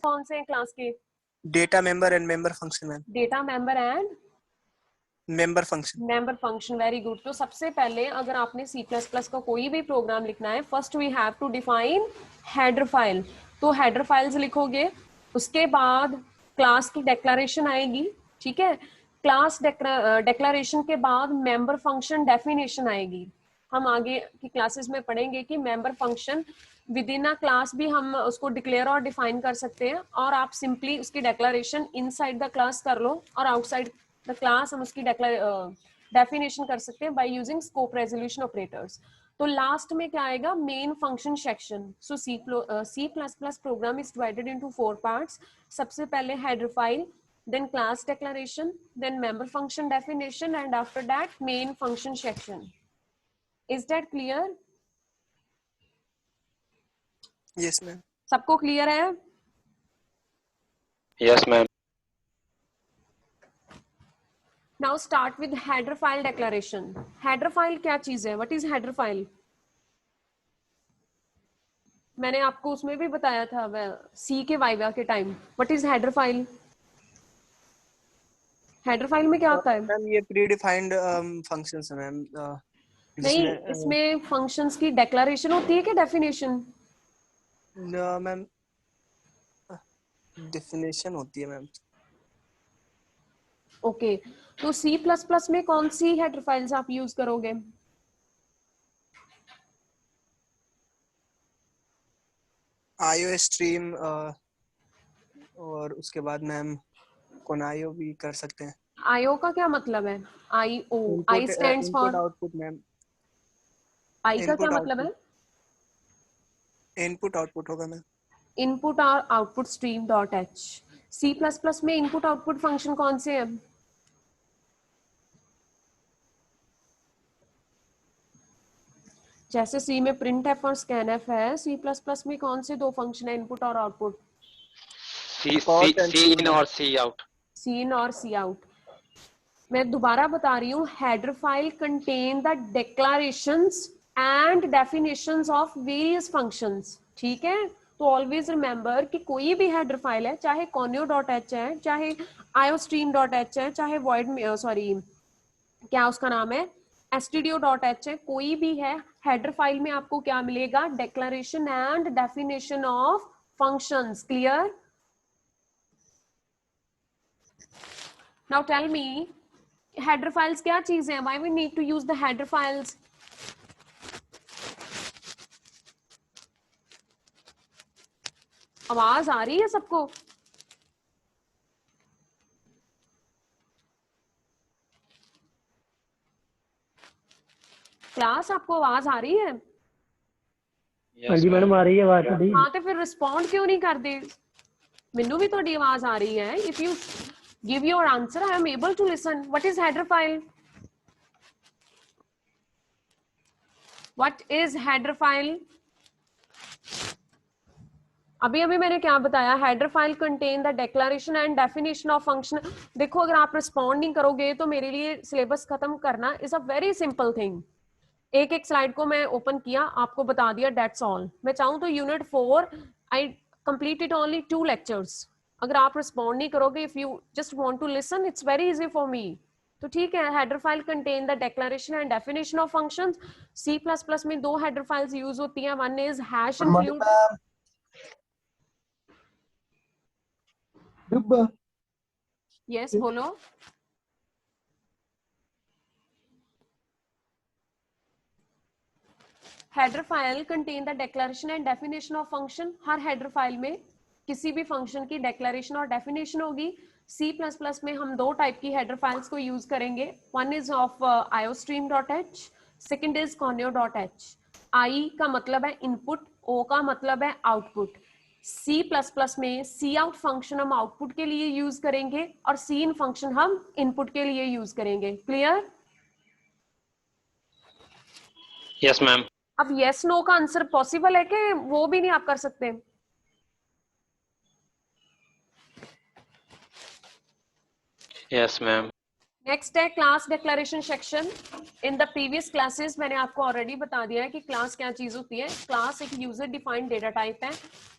कौन से हैं क्लास के? Data member and member function ma'am. Data member and member function. Member function, very good. तो सबसे पहले अगर आपने C++ का कोई भी प्रोग्राम लिखना है, first we have to define header file. तो हेडर फाइल्स लिखोगे, उसके बाद क्लास की डेक्लेरेशन आएगी, ठीक है। क्लास डेक्लेरेशन के बाद मेंबर फंक्शन डेफिनेशन आएगी। हम आगे की क्लासेस में पढ़ेंगे कि member function with in a class भी हम उसको डिक्लेयर और डिफाइन कर सकते हैं, और आप सिंपली उसकी डेक्लेरेशन इनसाइड द क्लास कर लो और आउटसाइड द क्लास हम उसकी डेफिनेशन कर सकते हैं by using scope resolution operators. तो लास्ट में क्या आएगा? Main function section. So C++ program is divided into 4 parts. सबसे पहले header file, then class declaration, then member function definition, and after that main function section. Is that clear? Yes ma'am. सबको clear है? Yes ma'am. Now start with header file declaration. Header file क्या चीज है? What is header file? मैंने आपको उसमें भी बताया था सी के वाइवा के time. What is header file? Header file में क्या होता है? मैम ये प्री डिफाइंड फंक्शंस है मैम। नहीं, इसमें फंक्शंस की डेक्लेरेशन होती है कि डेफिनेशन? मैम डेफिनेशन होती है मैम। ओके, तो C++ में कौन सी हेडर फाइल्स आप यूज करोगे? आईओ स्ट्रीम और उसके बाद मैम कोनायो भी कर सकते हैं। आईओ का क्या मतलब है? IO, I stands for input output ma'am. I का क्या मतलब है? इनपुट आउटपुट होगा मैम। इनपुट और output stream dot h. C++ में इनपुट आउटपुट फंक्शन कौन से हैं? जैसे सी में प्रिंट एफ और स्कैन एफ है, C++ में कौन से दो फंक्शन है इनपुट और आउटपुट? सी इन और सी आउट। सी इन और सी आउट। मैं दोबारा बता रही हूँ, header file contain the declarations and definitions of various functions, ठीक है। तो ऑलवेज रिमेंबर कि कोई भी हेडर फाइल है, चाहे conio.h है, चाहे iostream.h है, चाहे void सॉरी क्या उसका नाम है stdio.h है, कोई भी है, हेडर फाइल में आपको क्या मिलेगा? Declaration and definition of functions. Clear? Now tell me, header files क्या चीज है? Why we need to use the header files? आवाज आ रही है सबको? क्लास, आपको आवाज आ रही है? हाँ जी मैडम, आ रही है आवाज। हाँ, तो फिर रिस्पॉन्ड क्यों नहीं करते? मैनू भी थोड़ी आवाज आ रही है। If you give your answer I am able to listen. What is header file? What is header file? अभी अभी मैंने क्या बताया? Header file contain the declaration and definition of function. देखो, अगर आप रिस्पॉन्ड नहीं करोगे तो मेरे लिए सिलेबस खत्म करना is a very simple thing. एक एक स्लाइड को मैं ओपन किया, आपको बता दिया, डेट्स ऑल। मैं चाहूँ तो unit 4 I completed only 2 lectures. अगर आप रिस्पॉन्ड नहीं करोगे, if you just want to listen, it's very easy for me. तो ठीक है, header file contain the declaration and definition of functions. C++ में दो हेडर फाइल्स यूज होती हैं, one is hash include. Yes, बोलो। Header file contain the declaration and definition of function. हर header file में किसी भी फंक्शन की डिक्लेरेशन और डेफिनेशन होगी। C++ में हम दो टाइप की हेडर फाइल्स को यूज करेंगे। One is of iostream.h, second is conio.h। आई का मतलब है इनपुट, ओ का मतलब है आउटपुट। C++ में सी आउट फंक्शन हम आउटपुट के लिए यूज करेंगे और सी इन फंक्शन हम इनपुट के लिए यूज करेंगे। क्लियर? Yes ma'am. अब यस नो का आंसर पॉसिबल है कि वो भी नहीं आप कर सकते? Yes ma'am. नेक्स्ट है class declaration section. In the previous classes मैंने आपको ऑलरेडी बता दिया है कि क्लास क्या चीज होती है। क्लास एक यूजर डिफाइंड डेटा टाइप है।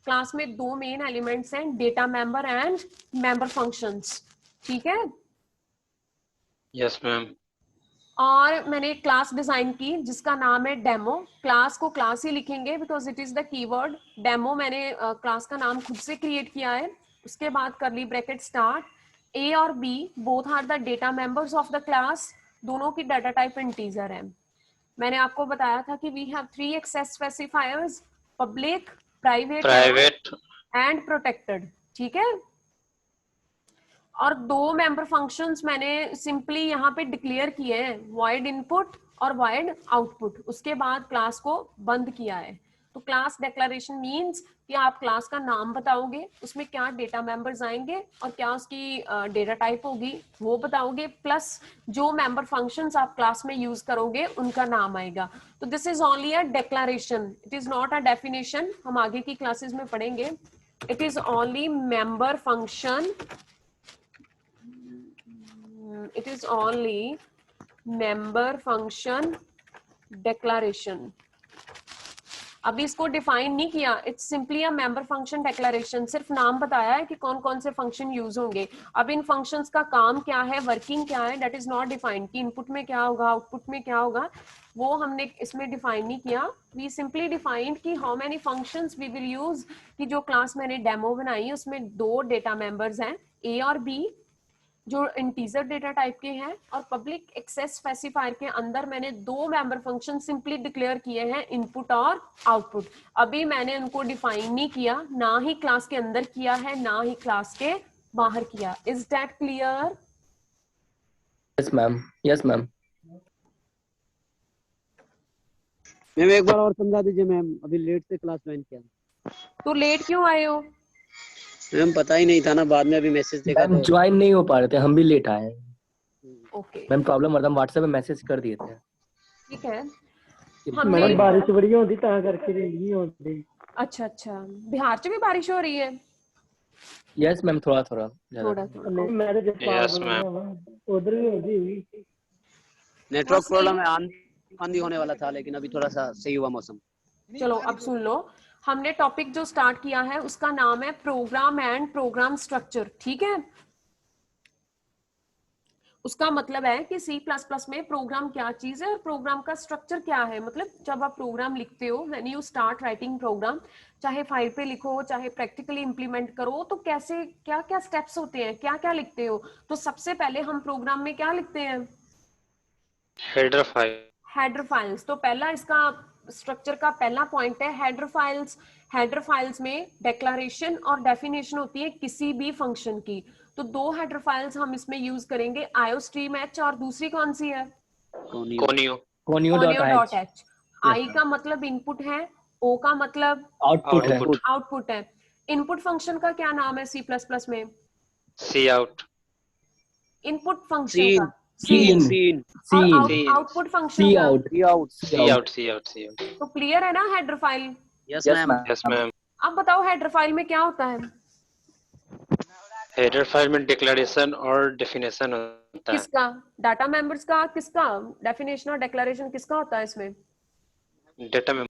क्लास में दो मेन एलिमेंट्स हैं, data member and member functions. ठीक है, Yes, ma'am. और मैंने एक क्लास डिजाइन की जिसका नाम है डेमो। क्लास को क्लास ही लिखेंगे because it is the keyword. Demo मैंने क्लास का नाम खुद से क्रिएट किया है। उसके बाद करली ब्रैकेट स्टार्ट, ए और B both are the data members of the class. दोनों की डाटा टाइप इंटीजर है। मैंने आपको बताया था कि we have 3 access specifiers, public, private Private. And protected. ठीक है, और दो मेंबर फंक्शंस मैंने सिंपली यहाँ पे डिक्लेयर किए हैं, void इनपुट और void आउटपुट। उसके बाद क्लास को बंद किया है। तो क्लास डिक्लेरेशन मींस कि आप क्लास का नाम बताओगे, उसमें क्या डेटा मेंबर्स आएंगे और क्या उसकी डेटा टाइप होगी वो बताओगे, प्लस जो मेंबर फंक्शंस आप क्लास में यूज करोगे उनका नाम आएगा। तो this is only a declaration, it is not a definition. हम आगे की क्लासेस में पढ़ेंगे। It is only member function, it is only member function declaration। अभी इसको डिफाइन नहीं किया, it's simply a member function declaration. सिर्फ नाम बताया है कि कौन कौन से फंक्शन यूज होंगे। अब इन फंक्शंस का काम क्या है, वर्किंग क्या है, दैट इज नॉट डिफाइंड कि इनपुट में क्या होगा आउटपुट में क्या होगा, वो हमने इसमें डिफाइन नहीं किया। वी सिंपली डिफाइंड कि how many functions we will use. कि जो क्लास मैंने डेमो बनाई है उसमें दो डेटा मेंबर्स हैं, ए और बी, जो इंटीजर डेटा टाइप के हैं, और पब्लिक एक्सेस स्पेसिफायर के अंदर मैंने दो मेंबर फंक्शन सिंपली डिक्लेयर किए हैं, इनपुट और आउटपुट। अभी मैंने उनको डिफाइन नहीं किया, ना ही क्लास के अंदर किया है ना ही क्लास के बाहर किया। Is that clear? Yes ma'am, yes ma'am. Ma'am एक बार और समझा दीजिए मैम, अभी लेट से क्लास ज्वाइन किया। तो लेट क्यों आए हो? मैम पता ही नहीं था ना, बाद में अभी मैसेज देखा मैम तो। ज्वाइन नहीं हो पा रहे थे, हम भी लेट आए। ओके, मैम प्रॉब्लम हो रहा था, व्हाट्सएप पे मैसेज कर दिए थे। ठीक है। मैडम हमने बारिश बड़ी होती ਤਾਂ ਕਰਕੇ नहीं होती। अच्छा अच्छा, बिहार च भी बारिश हो रही है? यस मैम, थोड़ा थोड़ा थोड़ा थोड़ा। नहीं मैं तो जसपाल Yes, बोल ma'am. रहा हूँ, उधर भी होती हुई। नेटवर्क प्रॉब्लम है, आंधी होने वाला था लेकिन अभी थोड़ा सा सही हुआ मौसम। चलो अब सुन लो। हमने टॉपिक जो स्टार्ट किया है उसका नाम है प्रोग्राम एंड प्रोग्राम स्ट्रक्चर। ठीक है, उसका मतलब है कि C++ में प्रोग्राम क्या चीज है और प्रोग्राम का स्ट्रक्चर क्या है। मतलब जब आप प्रोग्राम लिखते हो, when you start writing program, चाहे फाइल पे लिखो चाहे प्रैक्टिकली इंप्लीमेंट करो, तो कैसे क्या क्या स्टेप्स होते हैं, क्या क्या लिखते हो। तो सबसे पहले हम प्रोग्राम में क्या लिखते हैं? Header file. Header files. तो पहला इसका स्ट्रक्चर का पहला पॉइंट है हेडर फाइल्स। हेडर फाइल्स में डिक्लेरेशन और डेफिनेशन होती है किसी भी फंक्शन की। तो दो हेडर फाइल्स हम इसमें यूज करेंगे, iostream-h और दूसरी कौन सी है? Conio. conio.h। Yes, आई ma'am. का मतलब इनपुट है, ओ का मतलब आउटपुट है। Output. आउटपुट है। इनपुट फंक्शन का क्या नाम है C++ में? Cout. इनपुट फंक्शन का सीन सीन और सीन Scene. आउटपुट फंक्शन सी का। आउट सी आउट। सी आउट। Cout. तो क्लियर है ना header file? Yes yes ma'am. Ma'am. Yes, ma'am. अब बताओ हेडर फाइल में क्या होता है? Header file में declaration और definition होता है। किसका? डाटा मेंबर्स का? किसका डेफिनेशन और डिक्लेरेशन किसका होता है इसमें? Data में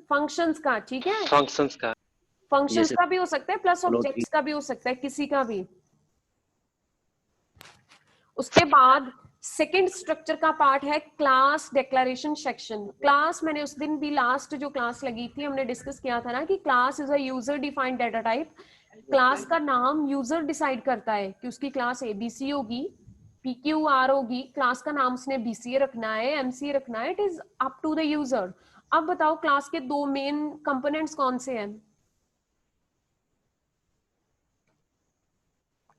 फंक्शंस का। ठीक है, functions का। फंक्शंस जैसे का भी हो सकता है, प्लस float ऑब्जेक्ट्स का भी हो सकता है, किसी का भी। उसके बाद सेकंड स्ट्रक्चर का पार्ट है क्लास डिक्लेरेशन सेक्शन। क्लास मैंने उस दिन भी लास्ट जो क्लास लगी थी हमने डिस्कस किया था ना कि class is a user defined data type. Class का नाम यूजर डिसाइड करता है कि उसकी क्लास एबीसी होगी, PQR होगी, क्लास का नाम उसने BCA रखना है, MCA रखना है, it is up to the user. अब बताओ क्लास के दो मेन कंपोनेंट्स कौन से हैं?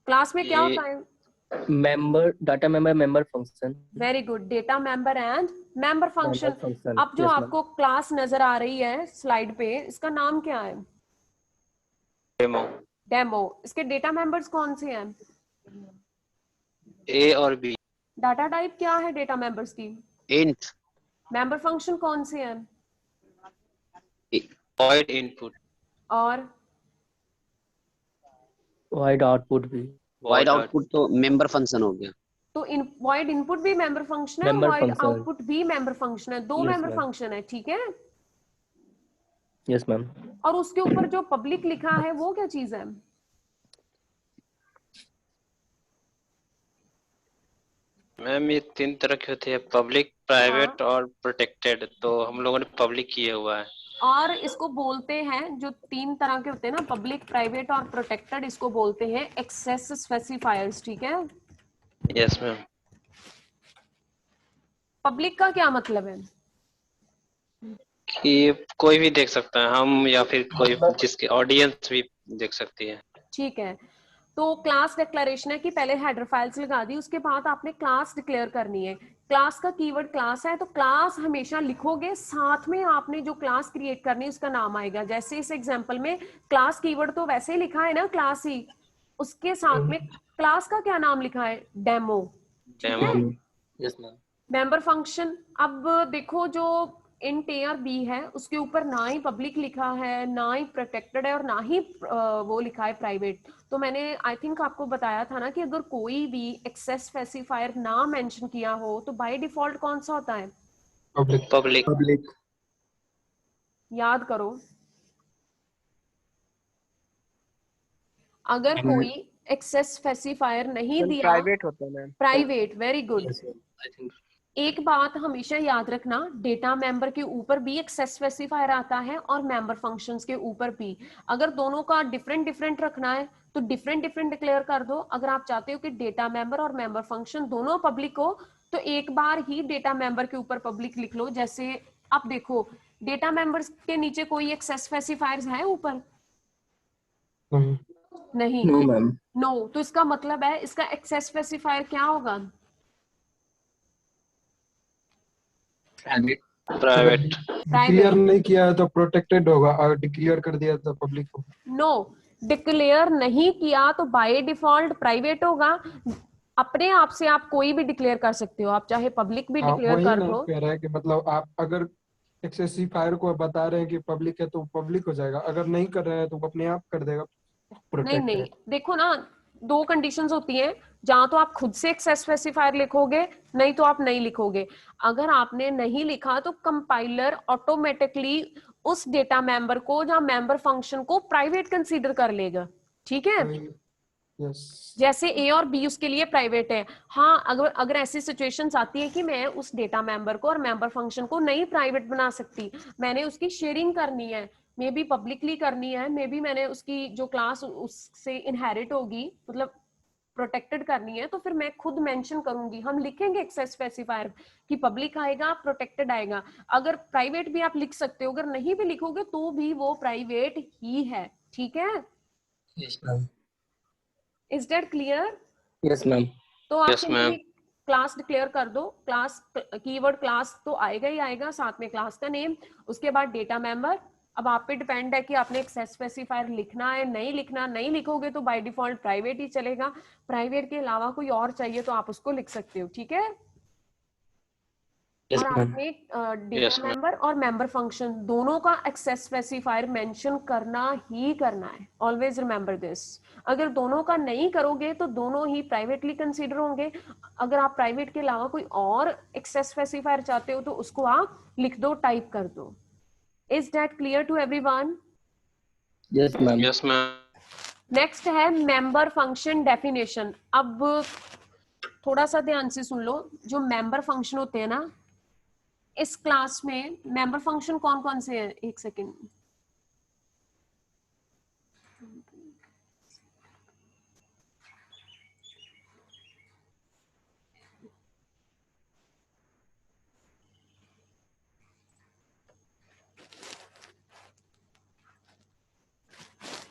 क्लास में क्या होता है? Member, data member, member function. Very good, data member and member function. अब जो आपको क्लास नजर आ रही है स्लाइड पे, इसका नाम क्या है? Demo. डेमो। इसके डेटा मेंबर्स कौन से हैं? A और B. डाटा टाइप क्या है डेटा मेंबर्स की? इंट। मेंबर फंक्शन कौन से हैं? Void input. और वाइड आउटपुट भी। वाइड आउटपुट तो मेंबर फंक्शन हो गया। तो void input भी member function है, Member void function है। output भी member function है, दो Yes, member ma'am. function है, ठीक है। Yes ma'am. और उसके ऊपर जो public लिखा है वो क्या चीज है? मैम ये 3 तरह की होती है, पब्लिक, प्राइवेट और प्रोटेक्टेड, तो हम लोगों ने पब्लिक किया हुआ है। और इसको बोलते हैं, जो 3 तरह के होते हैं ना, पब्लिक, प्राइवेट और प्रोटेक्टेड, इसको बोलते हैं एक्सेस स्पेसिफायर्स, ठीक है। Yes ma'am. पब्लिक का क्या मतलब है? कि कोई भी देख सकता है, हम या फिर कोई जिसके ऑडियंस भी देख सकती है। ठीक है, तो क्लास डिक्लेरेशन है कि पहले हेडर फाइल्स लगा दी, उसके बाद आपने क्लास डिक्लेयर करनी है। क्लास का कीवर्ड क्लास है, तो क्लास हमेशा लिखोगे, साथ में आपने जो क्लास क्रिएट करनी है उसका नाम आएगा। जैसे इस एग्जांपल में क्लास कीवर्ड तो वैसे ही लिखा है ना, क्लास ही, उसके साथ में क्लास का क्या नाम लिखा है? डेमो, ठीक है। Yes ma'am. मेंबर फंक्शन, अब देखो जो इंट ए और बी है उसके ऊपर ना ही पब्लिक लिखा है, ना ही प्रोटेक्टेड है, और ना ही वो लिखा है प्राइवेट। तो मैंने आई थिंक आपको बताया था ना कि अगर कोई भी एक्सेस स्पेसिफायर ना मेंशन किया हो तो बाय डिफॉल्ट कौन सा होता है? पब्लिक। याद करो, अगर कोई एक्सेस स्पेसिफायर नहीं दिया, प्राइवेट होता है ma'am. Private, very good. I think एक बात हमेशा याद रखना, डेटा मेंबर के ऊपर भी एक्सेस स्पेसिफायर आता है और मेंबर फंक्शंस के ऊपर भी। अगर दोनों का डिफरेंट डिफरेंट रखना है तो डिफरेंट डिफरेंट डिक्लेयर कर दो। अगर आप चाहते हो कि डेटा मेंबर और मेंबर फंक्शन दोनों पब्लिक हो तो एक बार ही डेटा मेंबर के ऊपर पब्लिक लिख लो। जैसे आप देखो, डेटा मेंबर्स के नीचे कोई एक्सेस स्पेसिफायर्स है ऊपर? नहीं, नो मैम। नो। तो इसका मतलब है इसका एक्सेस स्पेसिफायर क्या होगा? प्राइवेट। डिक्लेयर नहीं किया है तो प्रोटेक्टेड होगा, और डिक्लेयर कर दिया तो पब्लिक को। नो, डिक्लेयर नहीं किया तो बाय डिफॉल्ट प्राइवेट होगा। अपने आप से आप कोई भी डिक्लेयर कर सकते हो, आप चाहे पब्लिक भी डिक्लेयर वही कर ना दो। कह रहा है कि मतलब आप अगर एक्सेसिफायर को बता रहे हैं कि पब्लिक है तो पब्लिक हो जाएगा, अगर नहीं कर रहे हैं तो अपने आप कर देगा नहीं प्रोटेक्टेड। नहीं, देखो ना, दो कंडीशंस होती हैं, जहां तो आप खुद से एक्सेस स्पेसिफायर लिखोगे, नहीं तो आप नहीं लिखोगे। अगर आपने नहीं लिखा तो कंपाइलर ऑटोमेटिकली उस डेटा मेंबर को या मेंबर फंक्शन को प्राइवेट कंसीडर कर लेगा, ठीक है। यस। जैसे ए और बी उसके लिए प्राइवेट है। हाँ, अगर ऐसी सिचुएशंस आती है कि मैं उस डेटा मेंबर को और मेंबर फंक्शन को नहीं प्राइवेट बना सकती, मैंने उसकी शेयरिंग करनी है, मे बी पब्लिकली करनी है, मे बी मैंने उसकी जो क्लास उससे इनहेरिट होगी, मतलब प्रोटेक्टेड करनी है, तो फिर मैं खुद मेंशन करूंगी, हम लिखेंगे एक्सेस स्पेसिफायर कि पब्लिक आएगा, प्रोटेक्टेड आएगा। अगर प्राइवेट भी आप लिख सकते हो, अगर नहीं भी लिखोगे तो भी वो प्राइवेट ही है, ठीक है। Yes ma'am. Is that clear? Yes ma'am. तो आप Yes, simply ma'am. Class declare कर दो। क्लास कीवर्ड क्लास तो आएगा ही आएगा, साथ में क्लास का नेम, उसके बाद डेटा मेंबर। अब आप पे डिपेंड है कि आपने एक्सेस स्पेसिफायर लिखना है, नहीं लिखना। नहीं लिखोगे तो बाय डिफॉल्ट प्राइवेट ही चलेगा। प्राइवेट के अलावा कोई और चाहिए तो आप उसको लिख सकते हो, ठीक है। यस और मैम। आपने डेटा Yes, ma'am. मेंबर और मेंबर फंक्शन दोनों का एक्सेस स्पेसिफायर मेंशन करना ही करना है, ऑलवेज रिमेंबर दिस। अगर दोनों का नहीं करोगे तो दोनों ही प्राइवेटली कंसीडर होंगे। अगर आप प्राइवेट के अलावा कोई और एक्सेस स्पेसिफायर चाहते हो तो उसको आप लिख दो, टाइप कर दो। Is that clear to everyone? Yes ma'am. Yes, ma'am. Next है मेंबर फंक्शन डेफिनेशन। अब थोड़ा सा ध्यान से सुन लो, जो मेंबर फंक्शन होते हैं ना, इस क्लास में मेंबर फंक्शन कौन कौन से हैं? एक सेकेंड,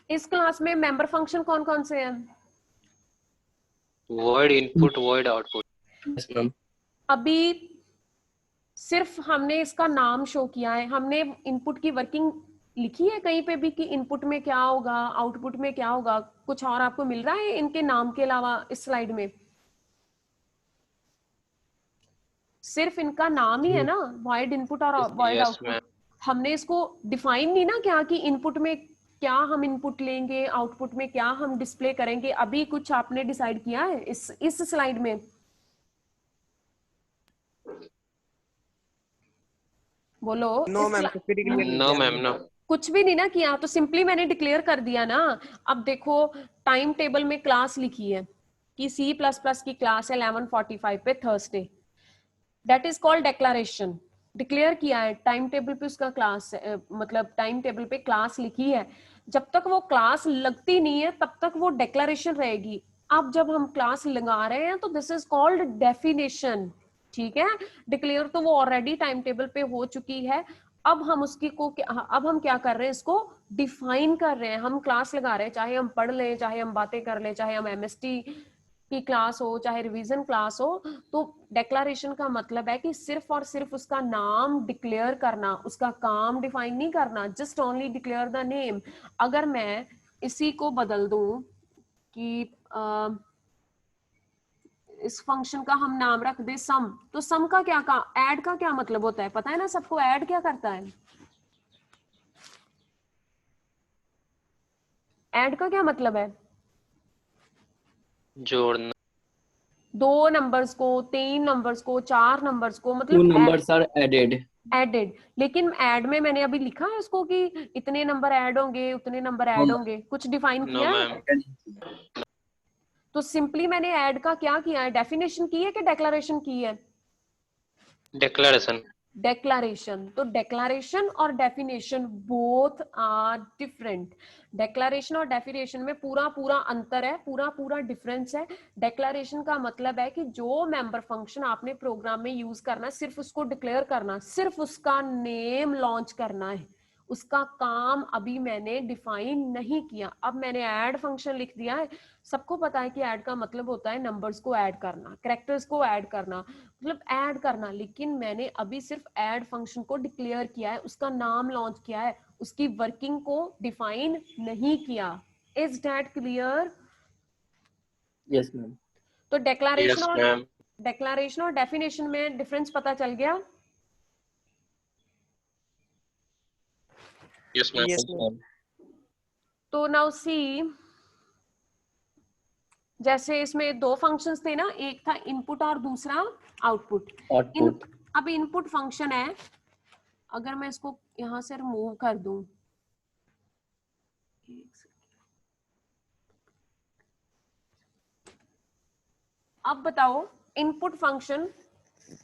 इस क्लास में मेंबर फंक्शन कौन कौन से हैं? Void input, void output. Yes ma'am. अभी सिर्फ हमने इसका नाम शो किया है, हमने इनपुट की वर्किंग लिखी है कहीं पे भी कि इनपुट में क्या होगा, आउटपुट में क्या होगा? कुछ और आपको मिल रहा है इनके नाम के अलावा इस स्लाइड में? सिर्फ इनका नाम ही है ना, वॉइड इनपुट और वॉइड Yes, आउटपुट। ma'am. हमने इसको डिफाइन नहीं ना क्या कि इनपुट में क्या हम इनपुट लेंगे, आउटपुट में क्या हम डिस्प्ले करेंगे। अभी कुछ आपने डिसाइड किया है इस स्लाइड में? बोलो। नो इस मैम, क्ला- कुछ भी डिक्लेयर नहीं नो किया मैम, हमने। नो। कुछ भी नहीं ना किया, तो सिंपली मैंने डिक्लेयर कर दिया ना। अब देखो टाइम टेबल में क्लास लिखी है कि C++ की क्लास है 11:45 पे Thursday, that is called declaration. Declare किया है, टाइम टेबल पे उसका क्लास मतलब टाइम टेबल पे क्लास लिखी है। जब तक वो क्लास लगती नहीं है तब तक वो डेक्लारेशन रहेगी। अब जब हम क्लास लगा रहे हैं तो दिस इज कॉल्ड डेफिनेशन, ठीक है। डिक्लेयर तो वो ऑलरेडी टाइम टेबल पे हो चुकी है। अब हम अब हम क्या कर रहे हैं, इसको डिफाइन कर रहे हैं। हम क्लास लगा रहे हैं, चाहे हम पढ़ लें, चाहे हम बातें कर लें, चाहे हम MST की क्लास हो, चाहे रिवीजन क्लास हो। तो डेक्लारेशन का मतलब है कि सिर्फ और सिर्फ उसका नाम डिक्लेयर करना, उसका काम डिफाइन नहीं करना, just only declare the name. अगर मैं इसी को बदल दूं कि इस फंक्शन का हम नाम रख दे सम, तो सम का क्या ऐड का क्या मतलब होता है, पता है ना सबको? ऐड क्या करता है? ऐड का क्या मतलब है? जोड़ना। 2 नंबर्स को, 3 नंबर्स को, 4 नंबर्स को, Two मतलब numbers are added. एडेड। लेकिन ऐड में मैंने अभी लिखा है उसको कि इतने नंबर ऐड होंगे, उतने नंबर No, ऐड ma'am. होंगे, कुछ डिफाइन नो किया है? मैम। तो सिंपली मैंने ऐड का क्या किया है, डेफिनेशन की है कि डेक्लारेशन की है? डिक्लेरेशन। डेक्लारेशन। तो डेक्लारेशन और डेफिनेशन बोथ आर डिफरेंट। डेक्लारेशन और डेफिनेशन में पूरा पूरा अंतर है, पूरा पूरा डिफरेंस है। डेक्लारेशन का मतलब है कि जो मेंबर फंक्शन आपने प्रोग्राम में यूज करना है, सिर्फ उसको डिक्लेयर करना, सिर्फ उसका नेम लॉन्च करना है। उसका काम अभी मैंने डिफाइन नहीं किया। अब मैंने ऐड फंक्शन लिख दिया है। सबको पता है कि ऐड का मतलब होता है नंबर्स को ऐड करना, कैरेक्टर्स को ऐड करना, मतलब ऐड करना। लेकिन मैंने अभी सिर्फ ऐड फंक्शन को डिक्लेयर किया है, उसका नाम लॉन्च किया है, उसकी वर्किंग को डिफाइन नहीं किया। Is that clear? Yes, ma'am. तो यस मैम। डेक्लारेशन और डेफिनेशन में डिफरेंस पता चल गया? Yes ma'am. Yes Yes, ma'am. ma'am. तो नाउ सी, जैसे इसमें 2 फंक्शंस थे ना, एक था इनपुट और दूसरा आउटपुट। Output. अब इनपुट फंक्शन है, अगर मैं इसको यहां से रिमूव कर दूं, अब बताओ इनपुट फंक्शन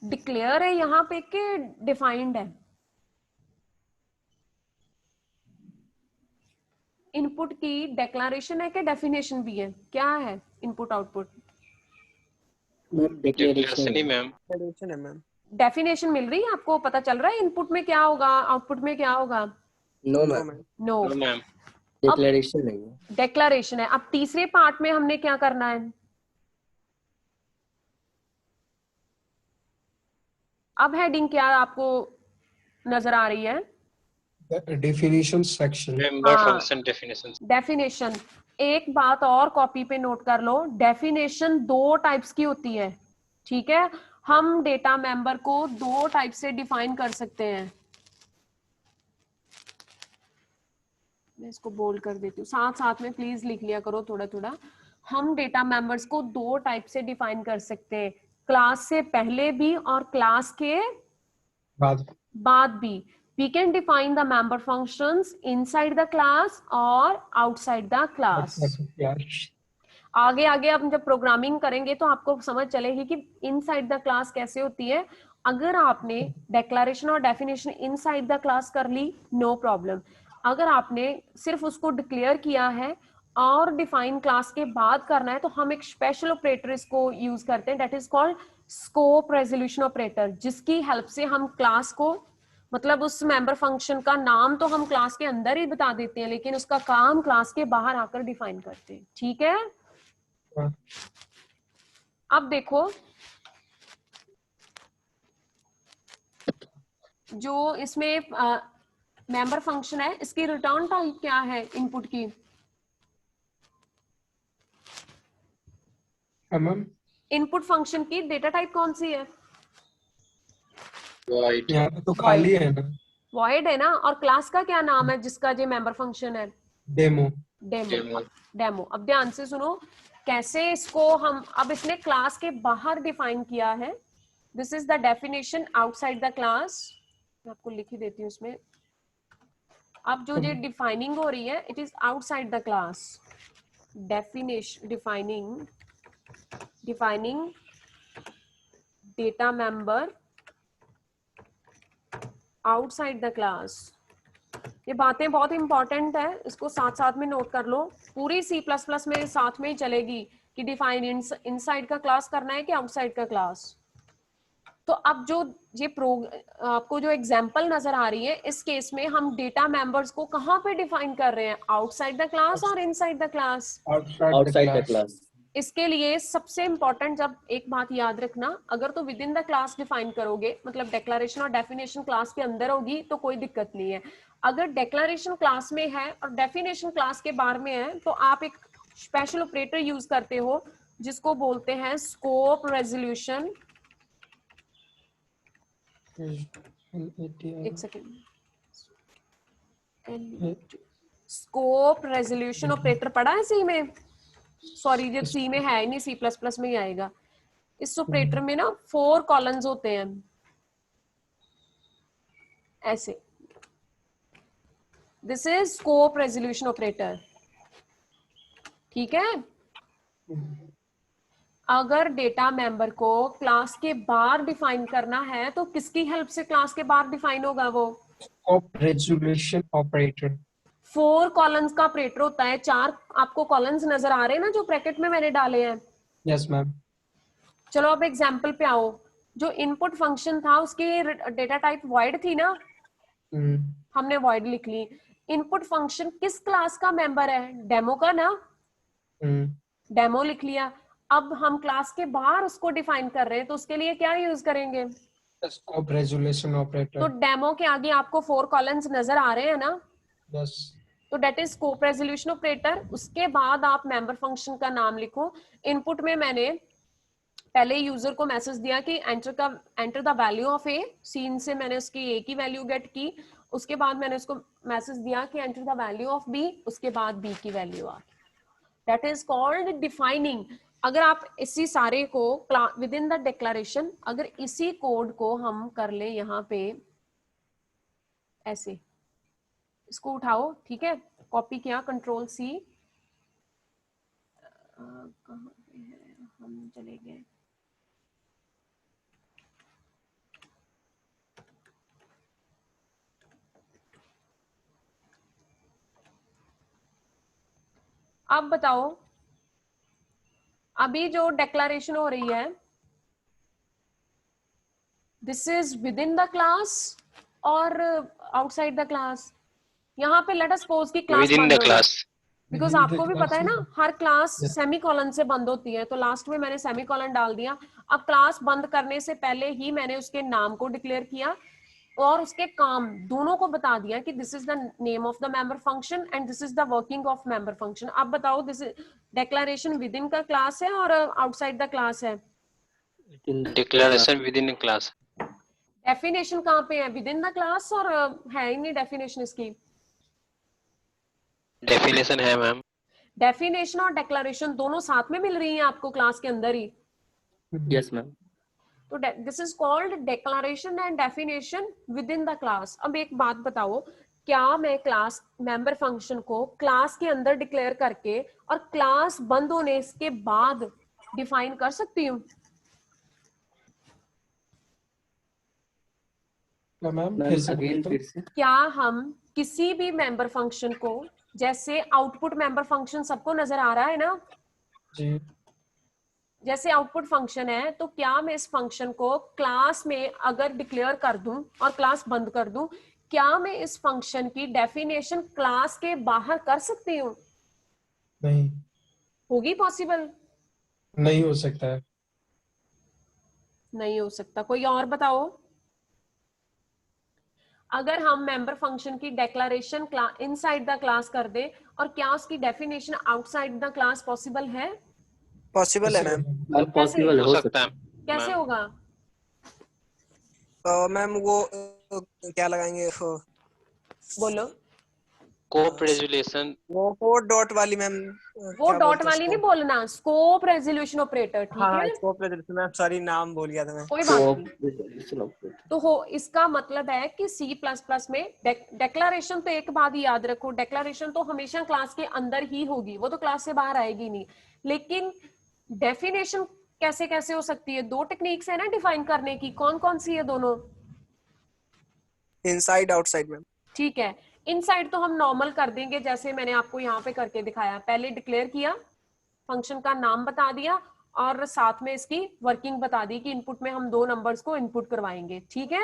डिक्लेयर है यहां पे कि डिफाइंड है? इनपुट की डेक्लारेशन है कि डेफिनेशन भी है? क्या है इनपुट आउटपुट? Ma'am, डिक्लेरेशन ही declaration. मैम। डेक्लेरेशन है मैम। डेफिनेशन मिल रही है आपको? पता चल रहा है इनपुट में क्या होगा, आउटपुट में क्या होगा? No, no ma'am. Ma'am. No. No ma'am. Declaration नहीं है. डेक्लारेशन है। अब तीसरे पार्ट में हमने क्या करना है? अब हेडिंग क्या आपको नजर आ रही है? Definition section. Member function definition. Definition. एक बात और कॉपी पे नोट कर लो, डेफिनेशन 2 टाइप्स की होती है, ठीक है। हम डेटा मेंबर को 2 टाइप से डिफाइन कर सकते हैं। मैं इसको बोल्ड कर देती हूँ, साथ साथ में प्लीज लिख लिया करो थोड़ा थोड़ा। हम डेटा मेंबर्स को 2 टाइप से डिफाइन कर सकते हैं, क्लास से पहले भी और क्लास के बाद भी। We can define the member functions inside the class or outside the class. आगे आगे अब जब प्रोग्रामिंग करेंगे तो आपको समझ चलेगी कि इनसाइड द क्लास कैसे होती है। अगर आपने डेक्लारेशन और डेफिनेशन इनसाइड द क्लास कर ली, नो प्रॉब्लम। अगर आपने सिर्फ उसको डिक्लेयर किया है और डिफाइन क्लास के बाद करना है, तो हम एक स्पेशल ऑपरेटर इसको यूज करते हैं, that is called scope resolution operator, जिसकी हेल्प से हम क्लास को, मतलब उस मेंबर फंक्शन का नाम तो हम क्लास के अंदर ही बता देते हैं, लेकिन उसका काम क्लास के बाहर आकर डिफाइन करते हैं, ठीक है। अब देखो, जो इसमें मेंबर फंक्शन है, इसकी रिटर्न टाइप क्या है इनपुट की? इनपुट फंक्शन की डेटा टाइप कौन सी है? वॉइड। यहाँ पे तो खाली है ना. वॉइड है ना। और क्लास का क्या नाम है जिसका ये मेंबर फंक्शन है? डेमो. डेमो। डेमो। अब ध्यान से सुनो कैसे इसको हम, अब इसने क्लास के बाहर डिफाइन किया है। This is the definition outside the class, मैं आपको लिख ही देती हूँ इसमें। अब जो ये डिफाइनिंग हो रही है, it is outside the class. Definition defining data member outside the class. ये बातें बहुत इंपॉर्टेंट है, इसको साथ साथ में नोट कर लो। पूरी C++ में साथ में ही चलेगी कि डिफाइन इनसाइड का क्लास करना है कि आउटसाइड का क्लास। तो अब जो ये आपको जो एग्जांपल नजर आ रही है, इस केस में हम डेटा मेंबर्स को कहाँ पे डिफाइन कर रहे हैं, आउटसाइड द क्लास और inside the class? Outside the class. इसके लिए सबसे इंपॉर्टेंट, जब एक बात याद रखना, अगर तो with in the class define करोगे, मतलब डेक्लेरेशन और डेफिनेशन क्लास के अंदर होगी तो कोई दिक्कत नहीं है। अगर डेक्लेरेशन क्लास में है और डेफिनेशन क्लास के बाहर में है, तो आप एक स्पेशल ऑपरेटर यूज करते हो जिसको बोलते हैं स्कोप रेजोल्यूशन। एक सेकेंड, स्कोप रेजोल्यूशन ऑपरेटर पढ़ा है सी में? सॉरी, ये सी में है ही नहीं, C++ में ही आएगा। इस ऑपरेटर में ना 4 कॉलम्स होते हैं ऐसे। This is scope resolution operator, ठीक है। अगर डेटा मेंबर को क्लास के बाहर डिफाइन करना है तो किसकी हेल्प से क्लास के बाहर डिफाइन होगा वो? Scope resolution operator. 4 कॉलम्स का ऑपरेटर होता है। 4 आपको कॉलम्स नजर आ रहे हैं ना जो ब्रैकेट में मैंने डाले हैं? Yes ma'am. चलो अब एग्जांपल पे आओ। जो इनपुट फंक्शन था उसकी डेटा टाइप वॉइड थी ना, हमने वॉइड लिख ली। इनपुट फंक्शन किस क्लास का मेंबर है? डेमो का ना, डेमो लिख लिया। अब हम क्लास के बाहर उसको डिफाइन कर रहे हैं, तो उसके लिए क्या यूज करेंगे? Scope resolution operator. तो डेमो के आगे आपको 4 कॉलम्स नजर आ रहे हैं ना? यस। तो that is scope resolution operator. उसके बाद आप मेंबर फंक्शन का नाम लिखो। इनपुट में मैंने पहले यूजर को मैसेज दिया कि enter the value of A. सीन से मैंने उसकी ए की वैल्यू गेट की। उसके बाद मैंने उसको मैसेज दिया कि enter the value of B. उसके बाद बी की वैल्यू आ। That is called defining. अगर आप इसी सारे को विद इन द डिक्लेरेशन, अगर इसी कोड को हम कर ले यहाँ पे ऐसे, इसको उठाओ, ठीक है, कॉपी किया, Ctrl+C, कहाँ पे है, हम चले गए, अब बताओ, अभी जो डिक्लेरेशन हो रही है, this is with in the class और आउटसाइड द क्लास? यहाँ पे लेट अस सपोज की class with in the class. Because आपको भी पता है ना हर क्लास सेमीकोलन से बंद होती है, तो लास्ट में मैंने सेमीकोलन डाल दिया। अब क्लास बंद करने से पहले ही मैंने उसके नाम को डिक्लेयर किया और उसके काम दोनों को बता दिया कि this is the name of the member function and this is the working of member function. अब बताओ, दिस डिक्लेरेशन विद इन का क्लास है और आउटसाइड द क्लास है? Declaration with in class. Definition कहाँ पे है? विद इन द क्लास और है ही नहीं डेफिनेशन इसकी? डेफिनेशन है मैम। डेफिनेशन और डिक्लेरेशन दोनों साथ में मिल रही हैं आपको क्लास के अंदर ही। Yes ma'am. तो this is called declaration and definition within the class. अब एक बात बताओ, क्या मैं क्लास मेंबर फंक्शन को क्लास के अंदर डिक्लेयर करके और क्लास बंद होने के बाद डिफाइन कर सकती हूँ? क्या हम किसी भी मेंबर फंक्शन को, जैसे आउटपुट मेंबर फंक्शन सबको नजर आ रहा है ना जी, जैसे आउटपुट फंक्शन है, तो क्या मैं इस फंक्शन को क्लास में अगर डिक्लेयर कर दूं और क्लास बंद कर दूं, क्या मैं इस फंक्शन की डेफिनेशन क्लास के बाहर कर सकती हूँ? नहीं, होगी पॉसिबल? नहीं हो सकता है। नहीं हो सकता। कोई और बताओ। अगर हम मेंबर फंक्शन की डिक्लेरेशन इनसाइड द क्लास कर दें और क्या उसकी definition outside the class possible है? पॉसिबल है मैम। पॉसिबल हो सकता है। कैसे होगा? मैम वो क्या लगाएंगे, बोलो। स्कोप रेजोल्यूशन वो 4 डॉट वाली मैम वो डॉट वाली नहीं बोलना, स्कोप रेजोल्यूशन ऑपरेटर, ठीक हाँ है? स्कोप रेजोल्यूशन मैम, सॉरी नाम भूल गया था मैं। कोई बात Scope नहीं। resolution operator. तो हो इसका मतलब है कि C++ में डेक्लरेशन तो एक बात ही याद रखो, डेक्लरेशन तो हमेशा क्लास के अंदर ही होगी, वो तो क्लास से बाहर आएगी नहीं। लेकिन डेफिनेशन कैसे कैसे हो सकती है? दो टेक्निक्स है ना डिफाइन करने की, कौन कौन सी है दोनों? Inside outside ma'am. ठीक है, इनसाइड तो हम नॉर्मल कर देंगे, जैसे मैंने आपको यहाँ पे करके दिखाया। पहले डिक्लेयर किया, फंक्शन का नाम बता दिया और साथ में इसकी वर्किंग बता दी कि इनपुट में हम 2 नंबर्स को इनपुट करवाएंगे, ठीक है?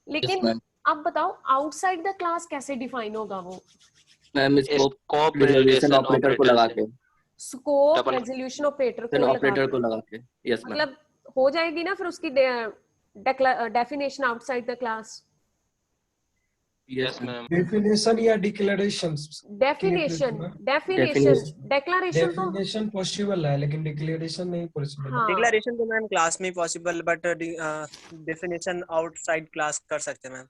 लेकिन ma'am. अब बताओ आउटसाइड द क्लास कैसे डिफाइन होगा? वो ma'am scope scope resolution resolution operator को लगा के, स्कोप Double- रेजोल्यूशन ऑपरेटर फिर को लगा ऑपरेटर के। को लगा के, यस मैम, मतलब हो जाएगी ना फिर उसकी definition outside the class. Yes yes ma'am, ma'am. Definition या डिक्लेरेशंस? Definition Definition. डेक्लरेशन तो डेफिनेशन पॉसिबल है लेकिन डिक्लेरेशन नहीं पॉसिबल। हाँ, डिक्लेरेशन तो मैम क्लास में possible, but definition outside class कर सकते हैं मैम।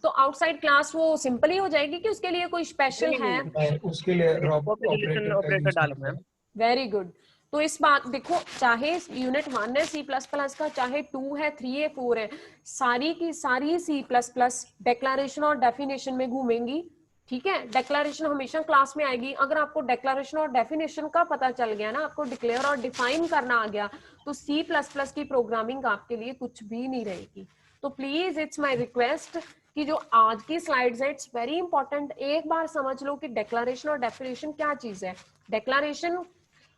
तो आउटसाइड क्लास वो सिंपल ही हो जाएगी कि उसके लिए कोई स्पेशल है? उसके लिए स्कोप रेजोल्यूशन ऑपरेटर डालो मैम। Very good. तो इस बात देखो, चाहे यूनिट 1 है C++ का, चाहे 2 है, 3 है, 4 है, सारी की सारी C++ डेक्लरेशन और डेफिनेशन में घूमेंगी, ठीक है? डेक्लरेशन हमेशा क्लास में आएगी। अगर आपको डेक्लरेशन और डेफिनेशन का पता चल गया ना, आपको डिक्लेयर और डिफाइन करना आ गया, तो C++ की प्रोग्रामिंग आपके लिए कुछ भी नहीं रहेगी। तो प्लीज इट्स माय रिक्वेस्ट कि जो आज की स्लाइड्स है, इट्स वेरी इंपॉर्टेंट, एक बार समझ लो कि डेक्लरेशन और डेफिनेशन क्या चीज है। डेक्लरेशन,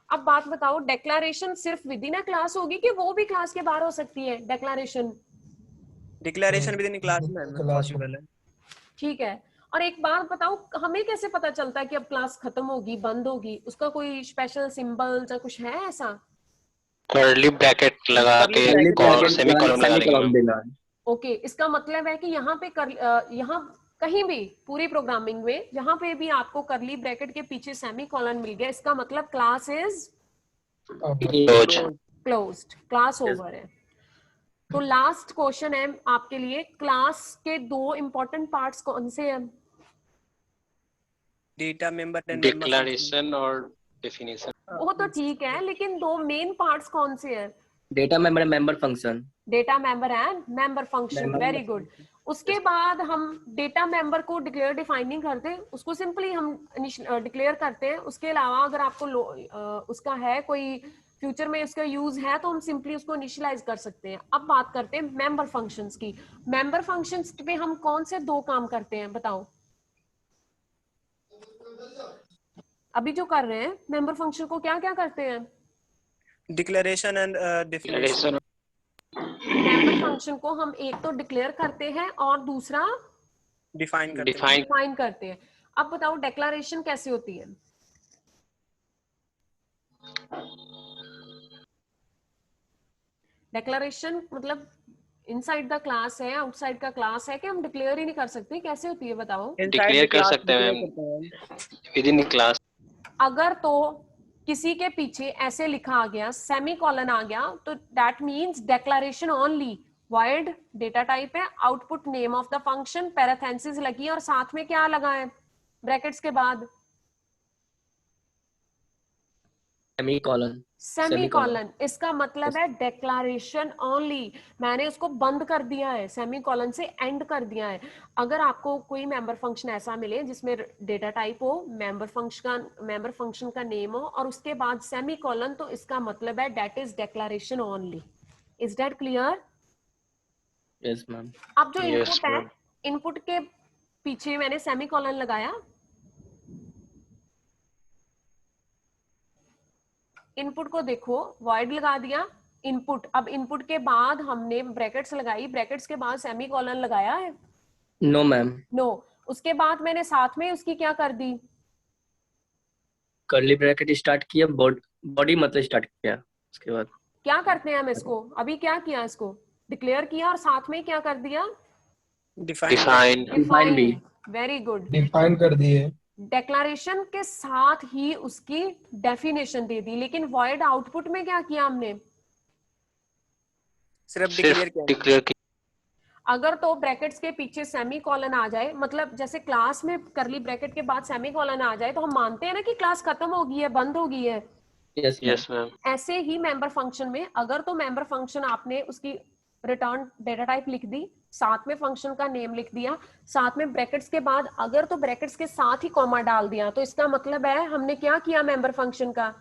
अब बात बताओ, डेक्लरेशन सिर्फ विद इन अ क्लास होगी कि वो भी क्लास के बाहर हो सकती है declaration? Declaration with in class ma'am possible है। ठीक है। और एक बात बताओ, हमें कैसे पता चलता है कि अब क्लास खत्म होगी, बंद होगी? उसका कोई स्पेशल सिंबल या कुछ है ऐसा? कर्ली ब्रैकेट लगा के Curly bracket सेमीकोलन लगा देंगे मैम। देना है। ओके, इसका मतलब है कि यहाँ पे यहाँ कहीं भी पूरी प्रोग्रामिंग में जहां पे भी आपको करली ब्रैकेट के पीछे सेमीकोलन मिल गया, इसका मतलब class is close. Closed, class Yes. Over है। तो लास्ट क्वेश्चन है आपके लिए, क्लास के 2 इंपॉर्टेंट पार्ट्स कौन से हैं? डेटा मेंबर एंड डिक्लेरेशन और डेफिनेशन। वो तो ठीक है, लेकिन 2 मेन पार्ट्स कौन से हैं? Data member member function, data member and member function, Member very good. उसके बाद हम डेटा मेंबर को डिक्लेयर डिफाइन नहीं करते, उसको सिंपली हम डिक्लेयर करते हैं। उसके अलावा अगर आपको उसका है कोई फ्यूचर में उसका यूज है तो हम सिंपली उसको इनिशियलाइज कर सकते हैं। अब बात करते हैं मेंबर फंक्शंस की। मेंबर फंक्शंस पे हम कौन से 2 काम करते हैं बताओ? अभी जो कर रहे हैं मेंबर फंक्शन को क्या क्या करते हैं? Declaration and definition. Member function को हम एक तो डिक्लेयर करते हैं और दूसरा डिफाइन करते हैं। डिफाइन डिफाइन करते हैं। अब बताओ डेक्लरेशन कैसे होती है? डेक्लरेशन मतलब इनसाइड द क्लास है, आउटसाइड का क्लास है, कि हम डिक्लेयर ही नहीं कर सकते? कैसे होती है बताओ? डिक्लेयर कर सकते हैं मैम विद इन क्लास। अगर तो किसी के पीछे ऐसे लिखा आ गया, सेमीकोलन आ गया, तो that means declaration only. void data type है, output name of the function, parenthesis लगी और साथ में क्या लगा है ब्रैकेट्स के बाद? Semicolon, semicolon. इसका मतलब है डेक्लरेशन ओनली। मैंने उसको बंद कर दिया है, सेमीकोलन से एंड कर दिया है। अगर आपको कोई मेंबर फंक्शन ऐसा मिले जिसमें डेटा टाइप हो, मेंबर फंक्शन का नेम हो और उसके बाद सेमीकोलन, तो इसका मतलब है that is declaration only. Is that clear? Yes ma'am, अब जो Yes, इनपुट है, ma'am. इनपुट के पीछे मैंने सेमीकोलन लगाया, इनपुट को देखो, void लगा दिया इनपुट। अब इनपुट के बाद हमने ब्रैकेट्स लगाई, ब्रैकेट्स के बाद सेमीकोलन लगाया है? No ma'am, no. उसके बाद मैंने साथ में उसकी क्या कर दी? कर्ली ब्रैकेट स्टार्ट किया, बॉडी मतलब स्टार्ट किया, उसके बाद क्या करते हैं हम इसको? अभी क्या किया? इसको डिक्लेयर किया और साथ में क्या कर दिया? डिफाइन। Define भी। Very good. डिफाइन कर दिए। डेक्लरेशन के साथ ही उसकी डेफिनेशन दे दी, लेकिन void आउटपुट में क्या किया हमने? सिर्फ डिक्लेयर किया। डिक्लेयर अगर तो ब्रैकेट्स के पीछे सेमी कॉलन आ जाए, मतलब जैसे क्लास में करली ब्रैकेट के बाद सेमी कॉलन आ जाए तो हम मानते हैं ना कि क्लास खत्म हो गई है, बंद हो गई है। Yes ma'am. Yes ma'am. ऐसे ही मेंबर फंक्शन में अगर तो मेंबर फंक्शन आपने उसकी रिटर्न डेटा टाइप लिख दी, साथ में फंक्शन का नेम लिख दिया, साथ में ब्रैकेट्स के बाद अगर तो ब्रैकेट्स के साथ ही कॉमा डाल दिया, तो इसका मतलब है हमने क्या किया मेंबर फंक्शन का,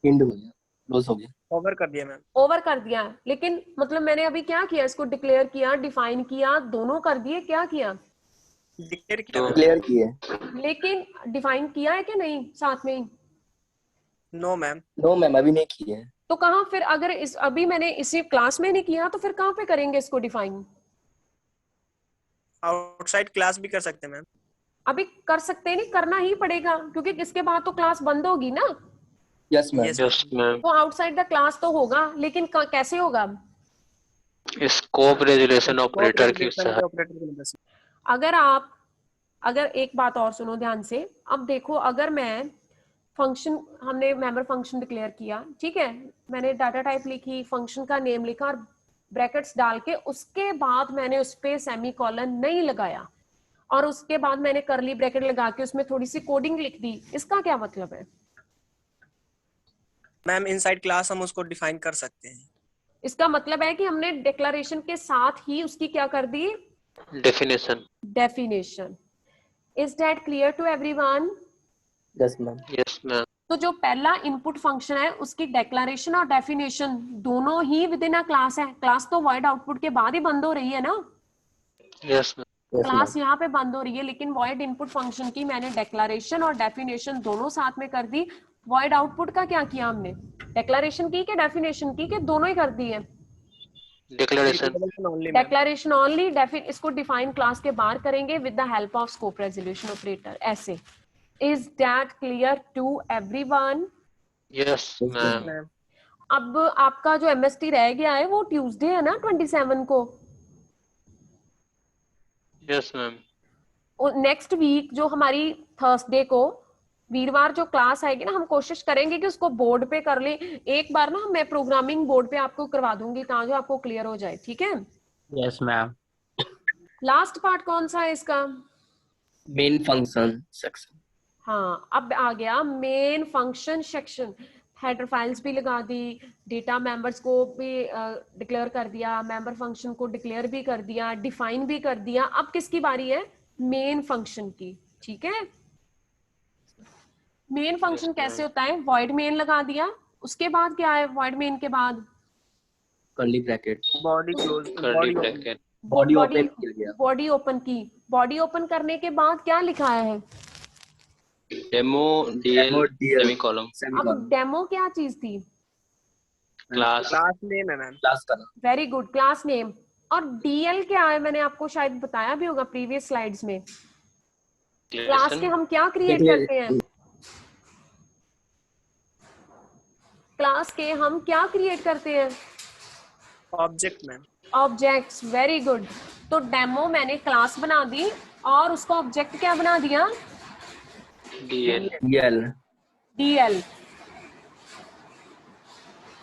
एंड हो गया, क्लोज हो गया। ओवर कर दिया मैम। ओवर कर दिया। लेकिन मतलब मैंने अभी क्या किया, इसको डिक्लेयर किया, डिफाइन किया, दोनों कर दिए, क्या किया, डिक्लेयर किया तो मैम। क्लियर किए। लेकिन डिफाइन किया है कि नहीं साथ में ही? No ma'am. नो मैम अभी नहीं किए। तो कहाँ फिर, अगर इस अभी मैंने इसी क्लास में नहीं किया तो फिर कहाँ पे करेंगे इसको डिफाइन? आउटसाइड क्लास भी कर सकते हैं मैम। अभी कर सकते नहीं, करना ही पड़ेगा क्योंकि इसके बाद तो क्लास बंद होगी ना। Yes ma'am. Yes yes ma'am. तो आउटसाइड द क्लास तो होगा, लेकिन कैसे होगा? स्कोप रेजुलेशन स्कोप ऑपरेटर की रेजुलेशन के सहायता। ऑपरेटर की मदद से। अगर एक बात और सुनो ध्यान से, अब देखो अगर मैं फंक्शन, हमने मेंबर फंक्शन डिक्लेयर किया, ठीक है, मैंने डाटा टाइप लिखी, फंक्शन का नेम लिखा और ब्रैकेट्स डाल के उसके बाद मैंने उस पे सेमी कॉलन नहीं लगाया और उसके बाद मैंने करली ब्रैकेट लगा के उसमें थोड़ी सी कोडिंग लिख दी, इसका क्या मतलब है? मैम इनसाइड क्लास हम उसको डिफाइन कर सकते हैं। इसका मतलब है कि हमने डिक्लेरेशन के साथ ही उसकी क्या कर दी, definition. Definition. Is that clear to everyone? Yes ma'am. Yes ma'am. तो जो पहला इनपुट फंक्शन है उसकी डेक्लेरेशन और डेफिनेशन दोनों ही विद इन अ क्लास है। क्लास तो वॉइड आउटपुट के बाद ही बंद हो रही है ना, yes ma'am. Yes class ma'am. यहाँ पे बंद हो रही है, लेकिन वॉइड इनपुट फंक्शन की मैंने डेक्लेरेशन और डेफिनेशन दोनों साथ में कर दी। वॉइड आउटपुट का क्या किया हमने, डेक्लेरेशन की कि डेफिनेशन की, कि दोनों ही कर दी है? Declaration. Declaration only ma'am. Declaration only. इसको डिफाइन क्लास के बाहर करेंगे with the help of scope resolution operator, ऐसे। Is that clear to everyone? Yes yes ma'am. Ma'am. अब आपका जो एमएसटी रह गया है वो ट्यूसडे है ना 27 को, यस मैम। नेक्स्ट वीक जो हमारी थर्सडे को, वीरवार जो क्लास आएगी ना, हम कोशिश करेंगे कि उसको बोर्ड पे कर ले एक बार ना, मैं प्रोग्रामिंग बोर्ड पे आपको करवा दूंगी ताकि आपको क्लियर हो जाए, ठीक है? Yes ma'am. लास्ट पार्ट कौन सा है इसका? Main function section. हाँ, अब आ गया main function section. Header files भी लगा दी, डेटा मेंबर्स को भी डिक्लेयर कर दिया, मेंबर फंक्शन को डिक्लेयर भी कर दिया, डिफाइन भी कर दिया। अब किसकी बारी है, मेन फंक्शन की, ठीक है? मेन फंक्शन कैसे होता है, वॉइड मेन लगा दिया, उसके बाद क्या है वॉइड मेन के बाद? Curly bracket. Body close, curly body open. Bracket. Body body, open किया गया। बॉडी ओपन की। बॉडी ओपन करने के बाद क्या लिखा है? Demo DL demo DL semicolon. अब सेमीकोलन। डेमो क्या चीज थी? क्लास। क्लास नेम है मैम। क्लास का नाम। Very good, class name. और डीएल क्या है, मैंने आपको शायद बताया भी होगा प्रीवियस स्लाइड्स में। क्लास के हम क्या क्रिएट देखिए, करते हैं, क्लास के हम क्या क्रिएट करते हैं? Object ma'am. Objects, very good. तो डेमो मैंने क्लास बना दी और उसका ऑब्जेक्ट क्या बना दिया, डीएल। डीएल। डीएल।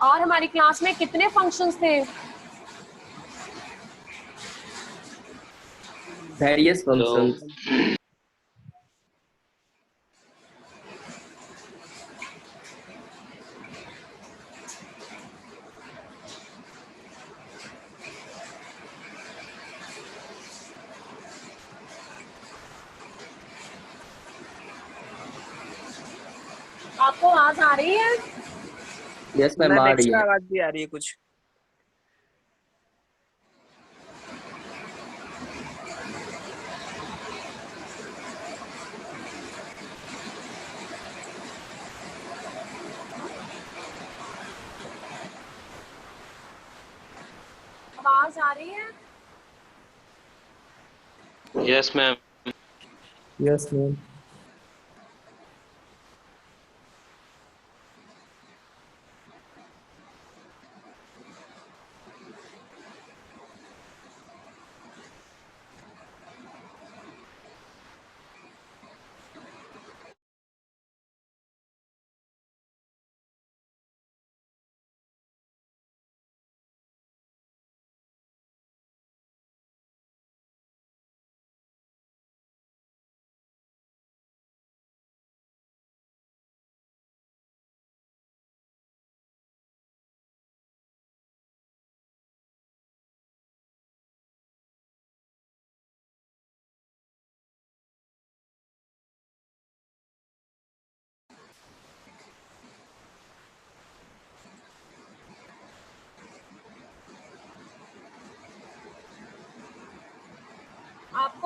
और हमारी क्लास में कितने फंक्शंस थे? वेरियस तो फंक्शंस। आपको आवाज आ रही है? यस मैम आ मैम रही एक्स्ट्रा है। आवाज भी आ रही है कुछ। आवाज आ रही है? Yes ma'am. Yes ma'am.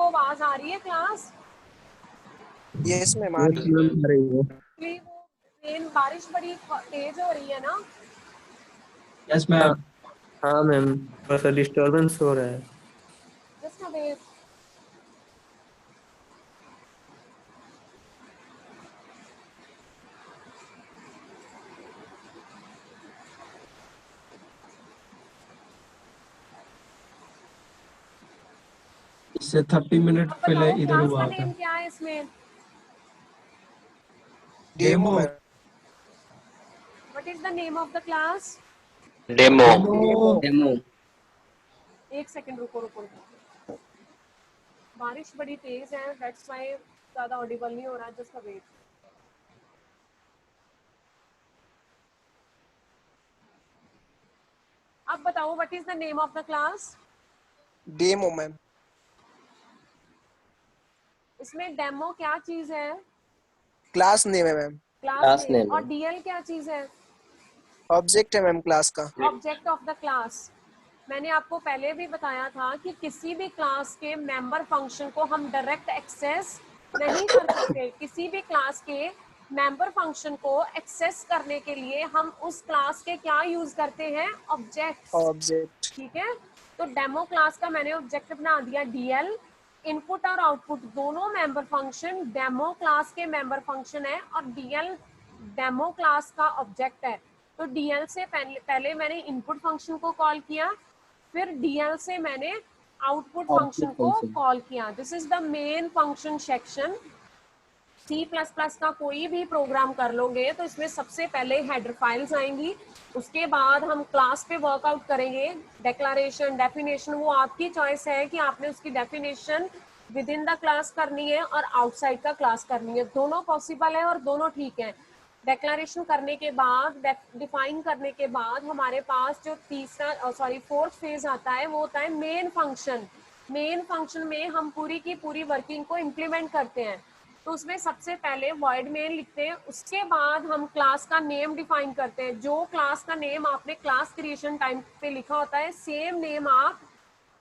आवाज आ रही है क्लास? यस मैम आ रही है। मैम आ रही है। एक्चुअली वो रेन बारिश बड़ी तेज हो रही है ना, यस मैम। हाँ मैम, थोड़ा सा डिस्टरबेंस हो रहा है। Just a wait. इससे 30 मिनट अब पहले बताओ इधर क्लास हुआ का था। नेम क्या है इसमें? Demo ma'am. What is the name of the class? Demo. Demo. एक सेकंड रुको रुको रुको, बारिश बड़ी तेज है, दैट्स व्हाई ज्यादा ऑडिबल नहीं हो रहा, जस्ट अ वेट। अब बताओ what is the name of the class? Demo ma'am. इसमें डेमो क्या चीज है? क्लास नेम है ma'am. Class class name. Name और है। डीएल क्या चीज है? ऑब्जेक्ट है मैम क्लास का। Object of the class. मैंने आपको पहले भी बताया था कि किसी भी क्लास के मेंबर फंक्शन को हम डायरेक्ट एक्सेस नहीं कर सकते। किसी भी क्लास के मेंबर फंक्शन को एक्सेस करने के लिए हम उस क्लास के क्या यूज करते हैं? ऑब्जेक्ट्स। ऑब्जेक्ट। ठीक है, तो डेमो क्लास का मैंने ऑब्जेक्ट बना दिया डीएल। इनपुट और आउटपुट दोनों मेंबर फंक्शन डेमो क्लास के मेंबर फंक्शन है और डीएल डेमो क्लास का ऑब्जेक्ट है। तो डीएल से पहले मैंने इनपुट फंक्शन को कॉल किया, फिर डीएल से मैंने आउटपुट फंक्शन को कॉल किया। This is the main function section. C++ का कोई भी प्रोग्राम कर लोगे तो इसमें सबसे पहले हेडर फाइल्स आएंगी, उसके बाद हम क्लास पे वर्कआउट करेंगे। डेक्लेरेशन, डेफिनेशन, वो आपकी चॉइस है कि आपने उसकी definition within the class करनी है और आउटसाइड का क्लास करनी है। दोनों पॉसिबल है और दोनों ठीक है। डेक्लेरेशन करने के बाद, डिफाइन करने के बाद हमारे पास जो फोर्थ फेज आता है वो होता है मेन फंक्शन। मेन फंक्शन में हम पूरी की पूरी वर्किंग को इम्प्लीमेंट करते हैं। तो उसमें सबसे पहले void main लिखते हैं, उसके बाद हम क्लास का नेम डिफाइन करते हैं। जो क्लास का नेम आपने क्लास क्रिएशन टाइम पे लिखा होता है, सेम नेम आप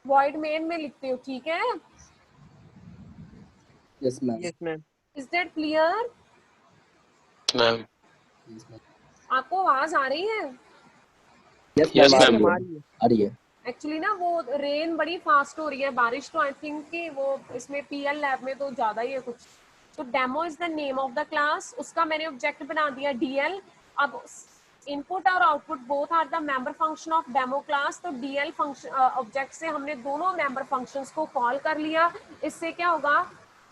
void main में लिखते हो। ठीक है, yes ma'am. Yes ma'am. Is that clear? Ma'am. आपको आवाज आ रही है? यस Yes, मैम, आ ma'am. रही है, आ रही है। एक्चुअली ना वो रेन बड़ी फास्ट हो रही है, बारिश तो आई थिंक कि वो इसमें पीएल लैब में तो ज्यादा ही है कुछ। तो demo is the name of the class, उसका मैंने ऑब्जेक्ट बना दिया डीएल। अब इनपुट और output both are the member function of demo class. तो डीएल फंक्शन ऑब्जेक्ट से हमने दोनों मेंबर फंक्शंस को कॉल कर लिया। इससे क्या होगा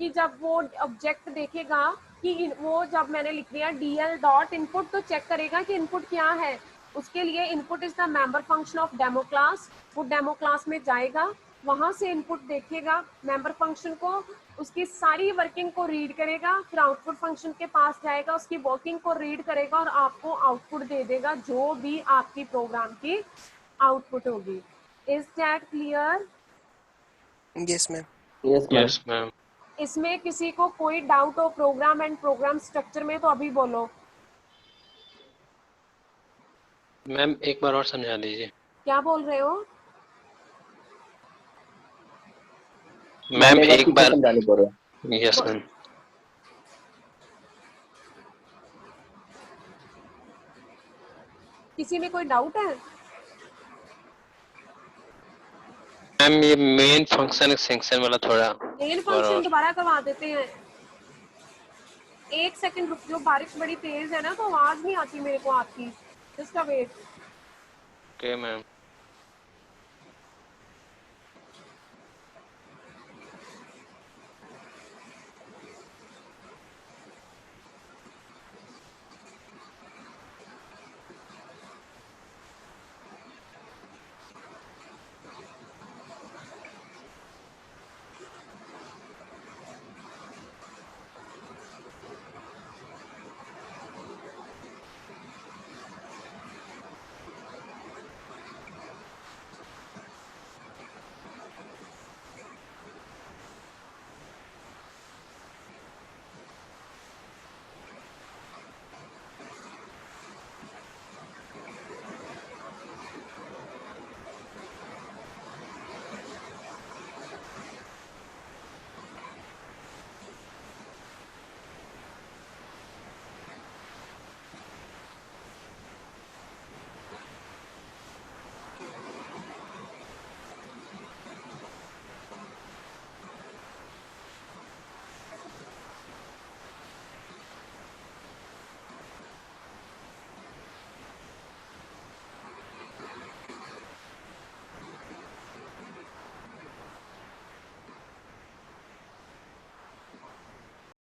कि जब वो ऑब्जेक्ट देखेगा कि वो, जब मैंने लिख दिया डीएल डॉट इनपुट, तो चेक करेगा कि इनपुट क्या है। उसके लिए input is the member function of demo class. वो डेमो क्लास में जाएगा, वहां से इनपुट देखेगा मेंबर फंक्शन को, उसकी सारी वर्किंग को रीड करेगा, फिर आउटपुट फंक्शन के पास जाएगा, उसकी वर्किंग को रीड करेगा और आपको आउटपुट दे देगा, जो भी आपकी प्रोग्राम की आउटपुट होगी। Is that clear? Yes ma'am. Yes ma'am. Yes, ma'am. इसमें किसी को कोई डाउट हो प्रोग्राम एंड प्रोग्राम स्ट्रक्चर में तो अभी बोलो। मैम एक बार और समझा दीजिए। क्या बोल रहे हो? मैम एक बार। समझाने बोल रहे हैं। Yes ma'am. किसी में कोई डाउट है? मैम ये मेन फंक्शन एक्सटेंशन वाला थोड़ा मेन और फंक्शन दोबारा करवा देते हैं। एक सेकंड रुक जाओ, बारिश बड़ी तेज है ना तो आवाज नहीं आती मेरे को आपकी। Just a wait. Okay ma'am.